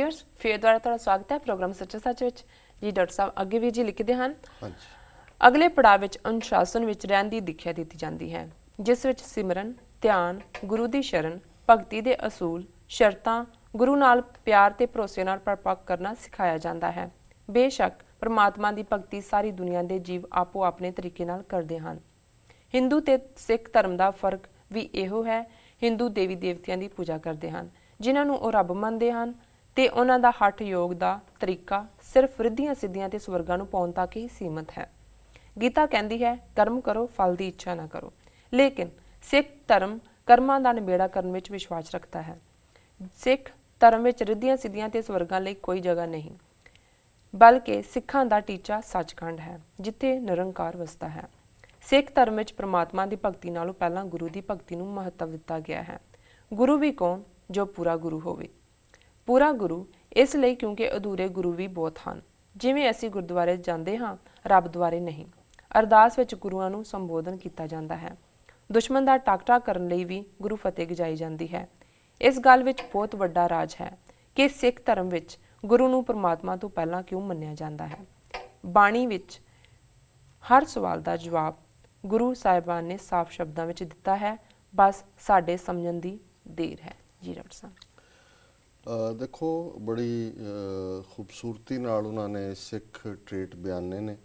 Viewers फिर दोबारा तुहाडा स्वागत है प्रोग्राम सच्चा सच विच जी। डॉक्टर साहब अगे भी जी लिखते हैं अगले पड़ाव विच अनुशासन विच रहन दी दिख्या दी जाती है, जिस विच सिमरन, ध्यान, गुरु दी शरण, भगती दे असूल, शर्तां, गुरु नाल प्यार ते भरोसे नाल परपक करना सिखाया जाता है। बेशक परमात्मा दी भगती सारी दुनिया दे जीव आपो अपने तरीके नाल करदे हन। हिंदू ते सिख धर्म दा फर्क भी इहो है, हिंदू देवी देवतियां दी पूजा करदे हन जिन्हां नूं ओह रब मनदे हन ते उन्हां दा हठ योग दा तरीका सिर्फ रिद्धियां सिद्धियां ते स्वर्गां नूं पाउण तक ही सीमित है। गीता कहती है कर्म करो फल की इच्छा ना करो, लेकिन सिख धर्म कर्मां दा निबेड़ा करन विच विश्वास रखता है। सिख धर्म विच रिद्धियां सिद्धियां ते स्वर्गां लई कोई जगह नहीं, बल्कि सिखां दा टीचा सचखंड है जिथे निरंकार वसदा है। सिख धर्म विच परमात्मा की भगती नालों पहलां गुरु की भगती नूं महत्व दिता गया है। गुरु भी कौन? जो पूरा गुरु होवे। पूरा गुरु इसलिए क्योंकि अधूरे गुरु भी बहुत हैं। जिवें असीं गुरुद्वारे जांदे हां, रब द्वारे नहीं। अरदास विच गुरुआं नूं संबोधन किया जाता है। दुश्मन दा टाकरा करन लई भी गुरु फतेह गजाई जाती है। इस गल विच बहुत वड्डा राज है कि सिख धर्म विच गुरु नूं परमात्मा तो पहलां क्यों मन्निया जाता है। बाणी विच हर सवाल का जवाब गुरु साहिबान ने साफ शब्दों में दिता है, बस साडे समझण दी देर है। जी डॉक्टर साहब देखो बड़ी खूबसूरती नाल उन्होंने सिख ट्रेट बयाने ने,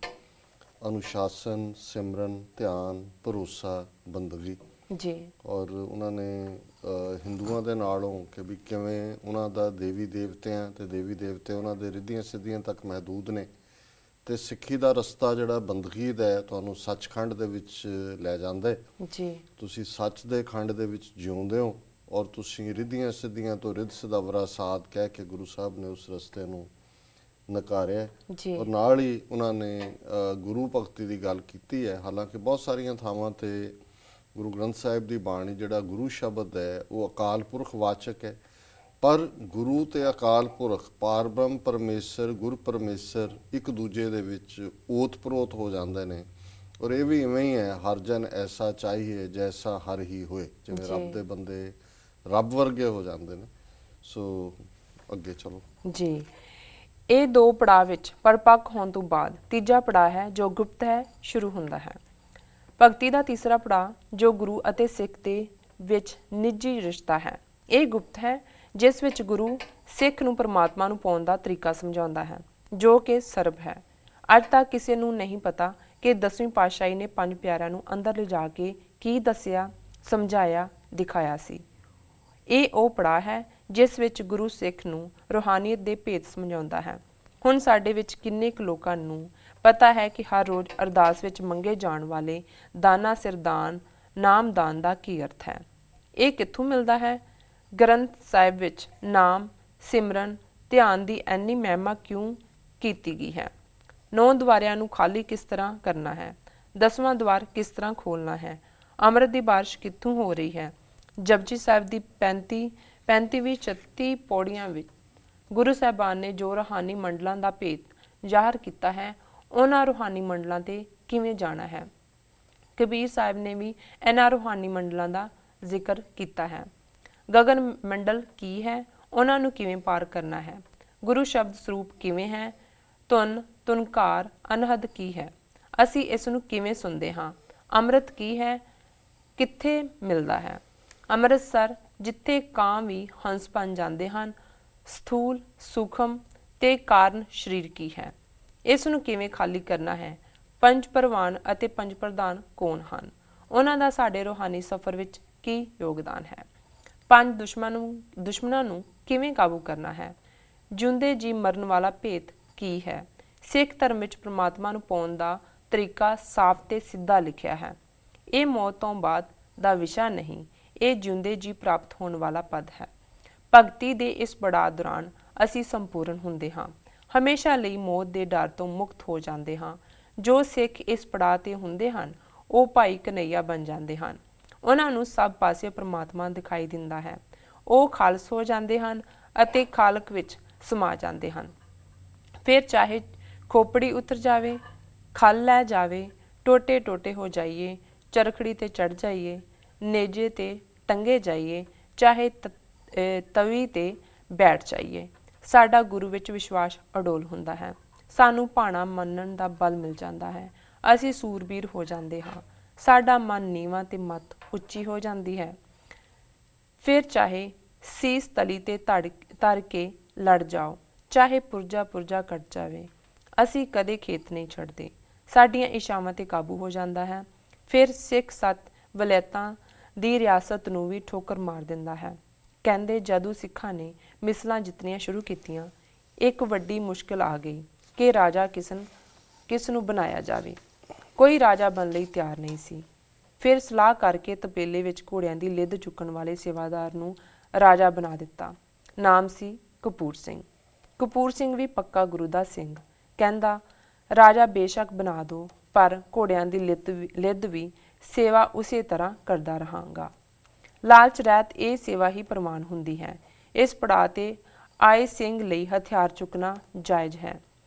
अनुशासन, सिमरन, ध्यान, भरोसा, बंदगी जी। और उन्होंने हिंदुओं के नालों कि भी किवें उन्हां दा देवी देवतियां ते देवी देवते उन्हां दे रिद्धियां सिद्धियां तक महदूद ने ते सिੱਖੀ ਦਾ ਰਸਤਾ ਜਿਹੜਾ ਬੰਦਗੀ ਦਾ ਹੈ ਤੁਹਾਨੂੰ ਸੱਚਖੰਡ ਦੇ ਵਿੱਚ ਲੈ ਜਾਂਦਾ ਹੈ ਜੀ। ਤੁਸੀਂ ਸੱਚ ਦੇ ਖੰਡ ਦੇ ਵਿੱਚ ਜਿਉਂਦੇ ਹੋ ਔਰ ਤੁਸੀਂ ਰਿੱਧੀਆਂ ਸਿੱਧੀਆਂ ਤੋਂ ਰਿੱਧ ਸਦਾਵਰਾ ਸਾਧ ਕਹਿ ਕੇ ਗੁਰੂ ਸਾਹਿਬ ਨੇ ਉਸ ਰਸਤੇ ਨੂੰ ਨਕਾਰਿਆ ਜੀ। ਔਰ ਨਾਲ ਹੀ ਉਹਨਾਂ ਨੇ ਗੁਰੂ ਭਗਤੀ ਦੀ ਗੱਲ ਕੀਤੀ ਹੈ। ਹਾਲਾਂਕਿ ਬਹੁਤ ਸਾਰੀਆਂ ਥਾਵਾਂ ਤੇ ਗੁਰੂ ਗ੍ਰੰਥ ਸਾਹਿਬ ਦੀ ਬਾਣੀ ਜਿਹੜਾ ਗੁਰੂ ਸ਼ਬਦ ਹੈ ਉਹ ਅਕਾਲ ਪੁਰਖ ਵਾਚਕ ਹੈ, पर गुरु ते अकाल पुरख पार ब्रह्म परमेसर गुर परमेसर एक दूजे दे विच ओत प्रोत हो जाते हैं। और ये भी इवें ही है, हर जन ऐसा चाहिए जैसा हर ही होए, जिवें रब दे बंदे रब वर्गे हो जाते हैं। सो अगे चलो जी। ये दो पड़ाव विच परपक होने तो बाद तीजा पड़ाव है जो गुप्त है शुरू होंदा है। भगती का तीसरा पड़ाव जो गुरु अते सिख दे विच निजी रिश्ता है, ये गुप्त है जिस विच गुरु सिख नूं परमात्मा नूं पाउण दा तरीका समझाउंदा है जो कि सरब है। अज तक किसी नूं नहीं पता कि 10वीं पातशाही ने 5 प्यारिਆਂ नूं अंदर ले जाके की दसिया, समझाया, दिखाया सी। ये ਉਹ ਪੜਾਅ है जिस विच गुरु सिख नूं रूहानीयत दे भेद समझाउंदा है। हुण साडे विच किन्ने क लोकां नूं पता है कि हर रोज़ अरदास विच मंगे जाण वाले दाना सिरदान नाम दान दा की अर्थ है। ये कित्थों मिलदा है? ग्रंथ साहिब विच नाम सिमरन ध्यान की इन्नी महिमा क्यों की गई है? 9 द्वारियां नूं खाली किस तरह करना है? 10वां द्वार किस तरह खोलना है? अमृत की बारिश कित्थों हो रही है? जपजी साहिब की 35ਵੀਂ 36 पौड़ियां विच गुरु साहिबान ने जो रूहानी मंडलों का भेद ਜ਼ਾਹਰ किया है, उन्हां रूहानी मंडलों ते किवें जाना है? कबीर साहिब ने भी इन्हां रूहानी मंडलों का जिक्र किया है। गगन मंडल की है, उन्होंने किवें पार करना है? गुरु शब्द स्वरूप किवें है? धुन धुनकार अनहद की है, असी इस नूं किवें सुनते हाँ? अमृत की है, कित्थे मिलता है? अमृतसर जिथे कां भी हंस बन जाते हैं। स्थूल सूखम ते कारण शरीर की है, इस नूं किवें खाली करना है? पंज प्रवान अते पंज प्रधान कौन हैं? उन्हां दा साडे रूहानी सफ़र विच की योगदान है? 5 दुश्मनों नूं किवें काबू करना है? जिउंदे जी मरण वाला भेद की है? सिख धर्म विच परमात्मा नूं पाउण दा तरीका साफ ते सीधा लिखिया है। ये मौत तो बाद दा विषय नहीं, ये जिउंदे जी प्राप्त होने वाला पद है। भगती दे इस पड़ाव दौरान असी संपूर्ण हुंदे हां, हमेशा लई मौत दे डर तो मुक्त हो जाते हाँ। जो सिख इस पड़ाव ते हुंदे हन वो भाई कन्हैया बन जाते हैं। उन्हां नूं सब पासे परमात्मा दिखाई दिंदा है। वो खालस हो जाते हैं अते खालक विच समा जाते हैं। फिर चाहे खोपड़ी उतर जावे, खल लै जावे, टोटे टोटे हो जाइए, चरखड़ी ते चढ़ जाइए, नेजे ते टंगे जाइए, चाहे तवी ते बैठ जाइए, ਸਾਡਾ ਗੁਰੂ ਵਿੱਚ ਵਿਸ਼ਵਾਸ ਅਡੋਲ ਹੁੰਦਾ ਹੈ। ਸਾਨੂੰ ਭਾਣਾ ਮੰਨਣ ਦਾ ਬਲ ਮਿਲ ਜਾਂਦਾ ਹੈ। ਅਸੀਂ ਸੂਰਬੀਰ ਹੋ ਜਾਂਦੇ ਹਾਂ। ਸਾਡਾ ਮਨ ਨੀਵਾਂ ਤੇ ਮੱਤ ਉੱਚੀ ਹੋ ਜਾਂਦੀ ਹੈ। ਫਿਰ ਚਾਹੇ ਸੀਸ ਤਲੀ ਤੇ ਧਰ ਕੇ ਲੜ ਜਾਓ, ਚਾਹੇ ਪੁਰਜਾ ਪੁਰਜਾ ਕੱਟ ਜਾਵੇ, ਅਸੀਂ ਕਦੇ ਖੇਤ ਨਹੀਂ ਛੱਡਦੇ। ਸਾਡੀਆਂ ਇਛਾਵਾਂ ਤੇ ਕਾਬੂ ਹੋ ਜਾਂਦਾ ਹੈ। ਫਿਰ ਸਿੱਖ ਸੱਤ ਵਲੈਤਾਂ ਦੀ ਰਿਆਸਤ ਨੂੰ ਵੀ ਠੋਕਰ ਮਾਰ ਦਿੰਦਾ ਹੈ। ਕਹਿੰਦੇ ਜਦੋਂ ਸਿੱਖਾਂ ਨੇ ਮਿਸਲਾਂ ਜਿੱਤਣੀਆਂ ਸ਼ੁਰੂ ਕੀਤੀਆਂ, ਇੱਕ ਵੱਡੀ ਮੁਸ਼ਕਿਲ ਆ ਗਈ ਕਿ ਰਾਜਾ ਕਿਸ ਨੂੰ ਬਣਾਇਆ ਜਾਵੇ। ਕੋਈ ਰਾਜਾ ਬਣਨ ਲਈ ਤਿਆਰ ਨਹੀਂ ਸੀ। ਫਿਰ ਸਲਾਹ ਕਰਕੇ ਤਪੇਲੇ ਵਿੱਚ ਘੋੜਿਆਂ ਦੀ ਲਿੱਦ ਚੁੱਕਣ ਵਾਲੇ ਸੇਵਾਦਾਰ ਨੂੰ ਰਾਜਾ ਬਣਾ ਦਿੱਤਾ। ਨਾਮ ਸੀ ਕਪੂਰ ਸਿੰਘ। ਕਪੂਰ ਸਿੰਘ ਵੀ ਪੱਕਾ ਗੁਰੂ ਦਾ ਸਿੰਘ। ਕਹਿੰਦਾ, ਰਾਜਾ ਬੇਸ਼ੱਕ ਬਣਾ ਦੋ, ਪਰ ਘੋੜਿਆਂ ਦੀ ਲਿੱਦ ਵੀ ਸੇਵਾ ਉਸੇ ਤਰ੍ਹਾਂ ਕਰਦਾ ਰਹਾਂਗਾ। ਲਾਲਚ ਰਹਿਤ ਇਹ ਸੇਵਾ ਹੀ ਪ੍ਰਮਾਣ ਹੁੰਦੀ ਹੈ। ਇਸ ਪੜਾਅ ਤੇ ਆਏ ਸਿੰਘ ਲਈ ਹਥਿਆਰ ਚੁੱਕਣਾ ਜਾਇਜ਼ ਹੈ,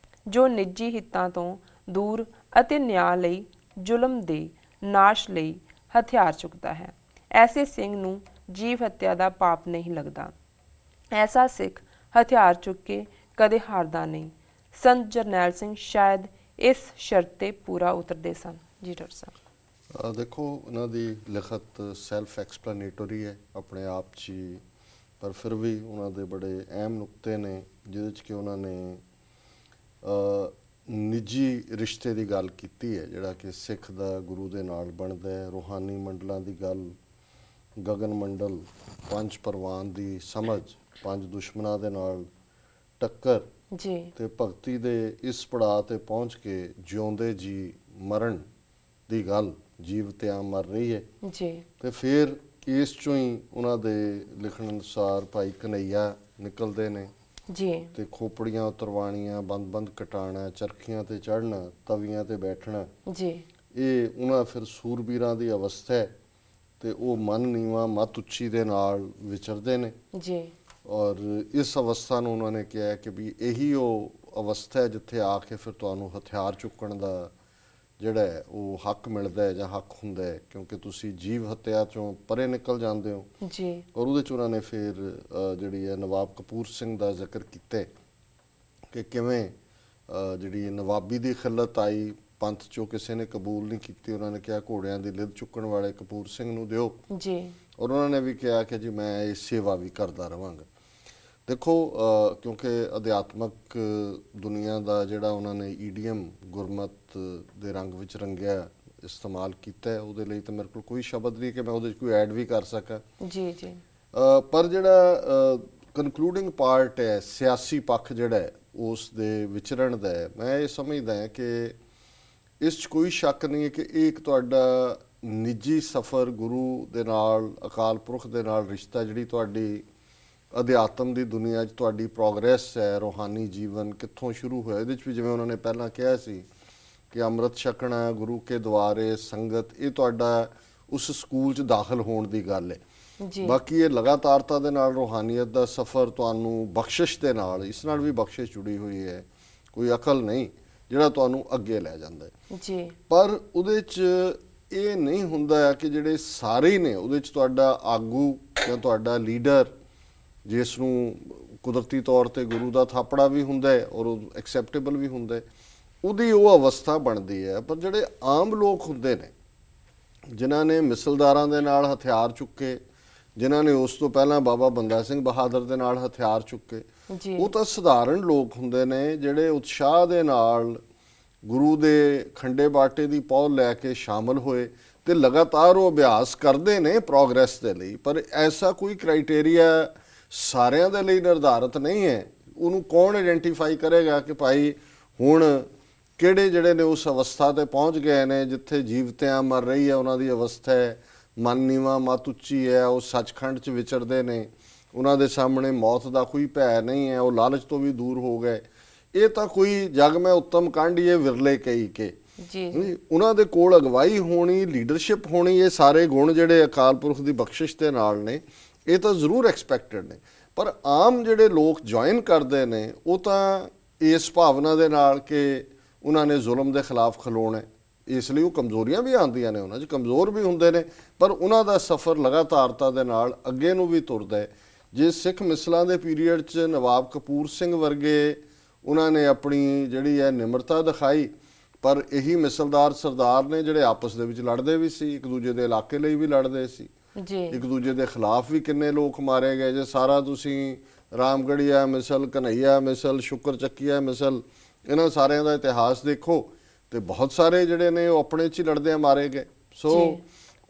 ਜੋ ਨਿੱਜੀ ਹਿੱਤਾਂ ਤੋਂ ਦੂਰ ਅਤੇ ਨਿਆਂ ਲਈ, ਜ਼ੁਲਮ ਦੇ ਨਾਸ਼ ਲਈ ਹਥਿਆਰ ਚੁੱਕਦਾ ਹੈ। ਐਸੇ ਸਿੰਘ ਨੂੰ ਜੀਵ ਹੱਤਿਆ ਦਾ ਪਾਪ ਨਹੀਂ ਲੱਗਦਾ। ਐਸਾ ਸਿੱਖ ਹਥਿਆਰ ਚੁੱਕ ਕੇ ਕਦੇ ਹਾਰਦਾ ਨਹੀਂ। ਸੰਤ ਜਰਨੈਲ ਸਿੰਘ ਸ਼ਾਇਦ ਇਸ ਸ਼ਰਤ ਤੇ ਪੂਰਾ ਉਤਰਦੇ ਸਨ। ਜੀ ਡਾਕਟਰ ਸਾਹਿਬ। ਦੇਖੋ, ਇਹਨਾਂ ਦੀ ਲਿਖਤ ਸੈਲਫ ਐਕਸਪਲੇਨੇਟਰੀ ਹੈ ਆਪਣੇ ਆਪ 'ਚ ਹੀ, ਪਰ ਫਿਰ ਵੀ ਉਹਨਾਂ ਦੇ ਬੜੇ ਅਹਿਮ ਨੁਕਤੇ ਨੇ ਜਿਹਦੇ 'ਚ ਕਿ ਉਹਨਾਂ ਨੇ ਨਿੱਜੀ ਰਿਸ਼ਤੇ ਦੀ ਗੱਲ ਕੀਤੀ ਹੈ, ਜਿਹੜਾ ਕਿ ਸਿੱਖ ਦਾ ਗੁਰੂ ਦੇ ਨਾਲ ਬਣਦਾ ਹੈ। ਰੂਹਾਨੀ ਮੰਡਲਾਂ ਦੀ ਗੱਲ, ਗਗਨ ਮੰਡਲ, ਪੰਜ ਪ੍ਰਵਾਨ ਦੀ ਸਮਝ, ਪੰਜ ਦੁਸ਼ਮਣਾਂ ਦੇ ਨਾਲ ਟੱਕਰ ਜੀ, ਤੇ ਭਗਤੀ ਦੇ ਇਸ ਪੜਾਅ ਤੇ ਪਹੁੰਚ ਕੇ ਜਿਉਂਦੇ ਜੀ ਮਰਨ ਦੀ ਗੱਲ, ਜੀਵਤਿਆਂ ਮਰ ਰਹੀ ਹੈ ਜੀ। ਤੇ ਫਿਰ ਇਸ ਚੋਂ ਹੀ ਉਹਨਾਂ ਦੇ ਲਿਖਣ ਅਨੁਸਾਰ ਭਾਈ ਕਨ੍ਹਈਆ ਨਿਕਲਦੇ ਨੇ ਜੀ, ਤੇ ਖੋਪੜੀਆਂ ਉਤਰਵਾਣੀਆਂ, ਬੰਦ ਕਟਾਣਾ, ਚਰਖੀਆਂ ਤੇ ਚੜ੍ਹਨਾ, ਤਵੀਆਂ ਤੇ ਬੈਠਣਾ ਜੀ, ਇਹ ਉਹਨਾਂ ਫਿਰ ਸੂਰਬੀਰਾਂ ਦੀ ਅਵਸਥਾ ਹੈ ਤੇ ਉਹ ਮਨ ਨੀਵਾਂ ਮਤ ਉੱਚੀ ਦੇ ਨਾਲ ਵਿਚਰਦੇ ਨੇ ਜੀ। ਔਰ ਇਸ ਅਵਸਥਾ ਨੂੰ ਉਹਨਾਂ ਨੇ ਕਿਹਾ ਕਿ ਵੀ ਇਹੀ ਉਹ ਅਵਸਥਾ ਹੈ ਜਿੱਥੇ ਆ ਕੇ ਫਿਰ ਤੁਹਾਨੂੰ ਹਥਿਆਰ ਚੁੱਕਣ ਦਾ ਜਿਹੜਾ ਹੈ ਉਹ ਹੱਕ ਮਿਲਦਾ ਹੈ ਜਾਂ ਹੱਕ ਹੁੰਦਾ ਹੈ, ਕਿਉਂਕਿ ਤੁਸੀਂ ਜੀਵ ਹੱਤਿਆ ਚੋਂ ਪਰੇ ਨਿਕਲ ਜਾਂਦੇ ਹੋ ਜੀ। ਔਰ ਉਹਦੇ 'ਚ ਉਹਨਾਂ ਨੇ ਫਿਰ ਜਿਹੜੀ ਹੈ ਨਵਾਬ ਕਪੂਰ ਸਿੰਘ ਦਾ ਜ਼ਿਕਰ ਕੀਤਾ ਕਿ ਕਿਵੇਂ ਜਿਹੜੀ ਨਵਾਬੀ ਦੀ ਖਿਲਤ ਆਈ, ਪੰਥ 'ਚੋਂ ਕਿਸੇ ਨੇ ਕਬੂਲ ਨਹੀਂ ਕੀਤੀ। ਉਹਨਾਂ ਨੇ ਕਿਹਾ ਘੋੜਿਆਂ ਦੀ ਲਿੱਦ ਚੁੱਕਣ ਵਾਲੇ ਕਪੂਰ ਸਿੰਘ ਨੂੰ ਦਿਓ ਜੀ। ਔਰ ਉਹਨਾਂ ਨੇ ਵੀ ਕਿਹਾ ਕਿ ਜੀ ਮੈਂ ਇਹ ਸੇਵਾ ਵੀ ਕਰਦਾ ਰਹਾਂਗਾ। ਦੇਖੋ, ਕਿਉਂਕਿ ਅਧਿਆਤਮਕ ਦੁਨੀਆ ਦਾ ਜਿਹੜਾ ਉਹਨਾਂ ਨੇ ਈਡੀਅਮ ਗੁਰਮਤ ਦੇ ਰੰਗ ਵਿੱਚ ਰੰਗਿਆ ਇਸਤੇਮਾਲ ਕੀਤਾ, ਉਹਦੇ ਲਈ ਤਾਂ ਮੇਰੇ ਕੋਲ ਕੋਈ ਸ਼ਬਦ ਨਹੀਂ ਕਿ ਮੈਂ ਉਹਦੇ 'ਚ ਕੋਈ ਐਡ ਵੀ ਕਰ ਸਕਾਂ ਜੀ ਜੀ। ਪਰ ਜਿਹੜਾ ਕਨਕਲੂਡਿੰਗ ਪਾਰਟ ਹੈ, ਸਿਆਸੀ ਪੱਖ ਜਿਹੜਾ ਹੈ ਉਸ ਦੇ ਵਿਚਰਨ ਦਾ ਹੈ, ਮੈਂ ਇਹ ਸਮਝਦਾ ਹਾਂ ਕਿ ਇਸ 'ਚ ਕੋਈ ਸ਼ੱਕ ਨਹੀਂ ਹੈ ਕਿ ਇਹ ਇੱਕ ਤੁਹਾਡਾ ਨਿੱਜੀ ਸਫ਼ਰ ਗੁਰੂ ਦੇ ਨਾਲ, ਅਕਾਲ ਪੁਰਖ ਦੇ ਨਾਲ ਰਿਸ਼ਤਾ, ਜਿਹੜੀ ਤੁਹਾਡੀ ਅਧਿਆਤਮ ਦੀ ਦੁਨੀਆ 'ਚ ਤੁਹਾਡੀ ਪ੍ਰੋਗਰੈਸ ਹੈ, ਰੂਹਾਨੀ ਜੀਵਨ ਕਿੱਥੋਂ ਸ਼ੁਰੂ ਹੋਇਆ। ਇਹਦੇ 'ਚ ਵੀ ਜਿਵੇਂ ਉਹਨਾਂ ਨੇ ਪਹਿਲਾਂ ਕਿਹਾ ਸੀ ਕਿ ਅੰਮ੍ਰਿਤ ਛਕਣਾ, ਗੁਰੂ ਕੇ ਦੁਆਰੇ, ਸੰਗਤ, ਇਹ ਤੁਹਾਡਾ ਉਸ ਸਕੂਲ 'ਚ ਦਾਖਲ ਹੋਣ ਦੀ ਗੱਲ ਹੈ ਜੀ। ਬਾਕੀ ਇਹ ਲਗਾਤਾਰਤਾ ਦੇ ਨਾਲ ਰੂਹਾਨੀਅਤ ਦਾ ਸਫ਼ਰ ਤੁਹਾਨੂੰ ਬਖਸ਼ਿਸ਼ ਦੇ ਨਾਲ, ਇਸ ਨਾਲ ਵੀ ਬਖਸ਼ਿਸ਼ ਜੁੜੀ ਹੋਈ ਹੈ, ਕੋਈ ਅਕਲ ਨਹੀਂ, ਜਿਹੜਾ ਤੁਹਾਨੂੰ ਅੱਗੇ ਲੈ ਜਾਂਦਾ ਹੈ ਜੀ। ਪਰ ਉਹਦੇ 'ਚ ਇਹ ਨਹੀਂ ਹੁੰਦਾ ਕਿ ਜਿਹੜੇ ਸਾਰੇ ਨੇ ਉਹਦੇ 'ਚ ਤੁਹਾਡਾ ਆਗੂ ਜਾਂ ਤੁਹਾਡਾ ਲੀਡਰ, ਜਿਸ ਨੂੰ ਕੁਦਰਤੀ ਤੌਰ ਤੇ ਗੁਰੂ ਦਾ ਥਾਪੜਾ ਵੀ ਹੁੰਦਾ ਹੈ ਔਰ ਉਹ ਐਕਸੈਪਟੇਬਲ ਵੀ ਹੁੰਦਾ ਹੈ, ਉਹਦੀ ਉਹ ਅਵਸਥਾ ਬਣਦੀ ਹੈ। ਪਰ ਜਿਹੜੇ ਆਮ ਲੋਕ ਹੁੰਦੇ ਨੇ, ਜਿਨ੍ਹਾਂ ਨੇ ਮਿਸਲਦਾਰਾਂ ਦੇ ਨਾਲ ਹਥਿਆਰ ਚੁੱਕੇ, ਜਿਨ੍ਹਾਂ ਨੇ ਉਸ ਤੋਂ ਪਹਿਲਾਂ ਬਾਬਾ ਬੰਦਾ ਸਿੰਘ ਬਹਾਦਰ ਦੇ ਨਾਲ ਹਥਿਆਰ ਚੁੱਕੇ, ਉਹ ਤਾਂ ਸਧਾਰਨ ਲੋਕ ਹੁੰਦੇ ਨੇ ਜਿਹੜੇ ਉਤਸ਼ਾਹ ਦੇ ਨਾਲ ਗੁਰੂ ਦੇ ਖੰਡੇ ਬਾਟੇ ਦੀ ਪਹੁਲ ਲੈ ਕੇ ਸ਼ਾਮਲ ਹੋਏ ਤੇ ਲਗਾਤਾਰ ਉਹ ਅਭਿਆਸ ਕਰਦੇ ਨੇ ਪ੍ਰੋਗਰੈਸ ਦੇ ਲਈ। ਪਰ ਐਸਾ ਕੋਈ ਕ੍ਰਾਈਟੇਰੀਆ ਸਾਰਿਆਂ ਦੇ ਲਈ ਨਿਰਧਾਰਿਤ ਨਹੀਂ ਹੈ। ਉਹਨੂੰ ਕੌਣ ਆਇਡੈਂਟੀਫਾਈ ਕਰੇਗਾ ਕਿ ਭਾਈ ਹੁਣ ਕਿਹੜੇ ਜਿਹੜੇ ਨੇ ਉਸ ਅਵਸਥਾ ਤੇ ਪਹੁੰਚ ਗਏ ਨੇ ਜਿੱਥੇ ਜੀਵਤਿਆਂ ਮਰ ਰਹੀ ਹੈ, ਉਹਨਾਂ ਦੀ ਅਵਸਥਾ ਹੈ, ਮਨ ਨੀਵਾਂ ਮਤ ਉੱਚੀ ਹੈ, ਉਹ ਸੱਚਖੰਡ 'ਚ ਵਿਚਰਦੇ ਨੇ, ਉਹਨਾਂ ਦੇ ਸਾਹਮਣੇ ਮੌਤ ਦਾ ਕੋਈ ਭੈ ਨਹੀਂ ਹੈ, ਉਹ ਲਾਲਚ ਤੋਂ ਵੀ ਦੂਰ ਹੋ ਗਏ। ਇਹ ਤਾਂ ਕੋਈ ਜਗ ਮੈਂ ਉੱਤਮ ਕਾਂਢੀਏ ਵਿਰਲੇ ਕਈ ਕੇ ਜੀ। ਉਹਨਾਂ ਦੇ ਕੋਲ ਅਗਵਾਈ ਹੋਣੀ, ਲੀਡਰਸ਼ਿਪ ਹੋਣੀ, ਇਹ ਸਾਰੇ ਗੁਣ ਜਿਹੜੇ ਅਕਾਲ ਪੁਰਖ ਦੀ ਬਖਸ਼ਿਸ਼ ਦੇ ਨਾਲ ਨੇ, ਇਹ ਤਾਂ ਜ਼ਰੂਰ ਐਕਸਪੈਕਟਡ ਨੇ। ਪਰ ਆਮ ਜਿਹੜੇ ਲੋਕ ਜੁਆਇਨ ਕਰਦੇ ਨੇ ਉਹ ਤਾਂ ਇਸ ਭਾਵਨਾ ਦੇ ਨਾਲ ਕਿ ਉਹਨਾਂ ਨੇ ਜ਼ੁਲਮ ਦੇ ਖਿਲਾਫ ਖਲੋਣਾ, ਇਸ ਲਈ ਉਹ ਕਮਜ਼ੋਰੀਆਂ ਵੀ ਆਉਂਦੀਆਂ ਨੇ, ਉਹਨਾਂ 'ਚ ਕਮਜ਼ੋਰ ਵੀ ਹੁੰਦੇ ਨੇ, ਪਰ ਉਹਨਾਂ ਦਾ ਸਫ਼ਰ ਲਗਾਤਾਰਤਾ ਦੇ ਨਾਲ ਅੱਗੇ ਨੂੰ ਵੀ ਤੁਰਦਾ ਹੈ। ਜੇ ਸਿੱਖ ਮਿਸਲਾਂ ਦੇ ਪੀਰੀਅਡ 'ਚ ਨਵਾਬ ਕਪੂਰ ਸਿੰਘ ਵਰਗੇ ਉਹਨਾਂ ਨੇ ਆਪਣੀ ਜਿਹੜੀ ਹੈ ਨਿਮਰਤਾ ਦਿਖਾਈ, ਪਰ ਇਹੀ ਮਿਸਲਦਾਰ ਸਰਦਾਰ ਨੇ ਜਿਹੜੇ ਆਪਸ ਦੇ ਵਿੱਚ ਲੜਦੇ ਵੀ ਸੀ, ਇੱਕ ਦੂਜੇ ਦੇ ਇਲਾਕੇ ਲਈ ਵੀ ਲੜਦੇ ਸੀ, ਜੀ ਇੱਕ ਦੂਜੇ ਦੇ ਖਿਲਾਫ ਵੀ ਕਿੰਨੇ ਲੋਕ ਮਾਰੇ ਗਏ। ਜੇ ਸਾਰਾ ਤੁਸੀਂ ਰਾਮਗੜੀਆ ਮਿਸਲ, ਕਨਈਆ ਮਿਸਲ, ਸ਼ੁਕਰ ਚੱਕੀਆ ਮਿਸਲ, ਇਹਨਾਂ ਸਾਰਿਆਂ ਦਾ ਇਤਿਹਾਸ ਦੇਖੋ ਤੇ ਬਹੁਤ ਸਾਰੇ ਜਿਹੜੇ ਨੇ ਉਹ ਆਪਣੇ 'ਚ ਹੀ ਲੜਦਿਆਂ ਮਾਰੇ ਗਏ। ਸੋ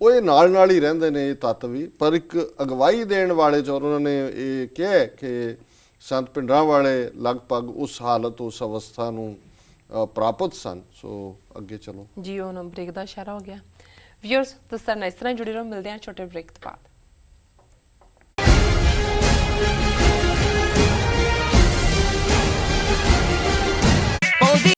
ਉਹ ਇਹ ਨਾਲ ਹੀ ਰਹਿੰਦੇ ਨੇ ਇਹ ਤੱਤ ਵੀ, ਪਰ ਇੱਕ ਅਗਵਾਈ ਦੇਣ ਵਾਲੇ 'ਚ ਉਹਨਾਂ ਨੇ ਇਹ ਕਿਹਾ ਕਿ ਸੰਤ ਭਿੰਡਰਾਂ ਵਾਲੇ ਲਗਭਗ ਉਸ ਹਾਲਤ, ਉਸ ਅਵਸਥਾ ਨੂੰ ਪ੍ਰਾਪਤ ਸਨ। ਸੋ ਅੱਗੇ ਚਲੋ ਜੀ, ਉਹ ਬ੍ਰੇਕ ਦਾ ਇਸ਼ਾਰਾ ਹੋ ਗਿਆ। ਵਿਊਅਰਸ, ਤੁਸੀਂ ਸਾਡੇ ਨਾਲ ਇਸ ਤਰ੍ਹਾਂ ਜੁੜੇ ਰਹੋ, ਮਿਲਦੇ ਹਾਂ ਛੋਟੇ ਬ੍ਰੇਕ ਤੋਂ ਬਾਅਦ।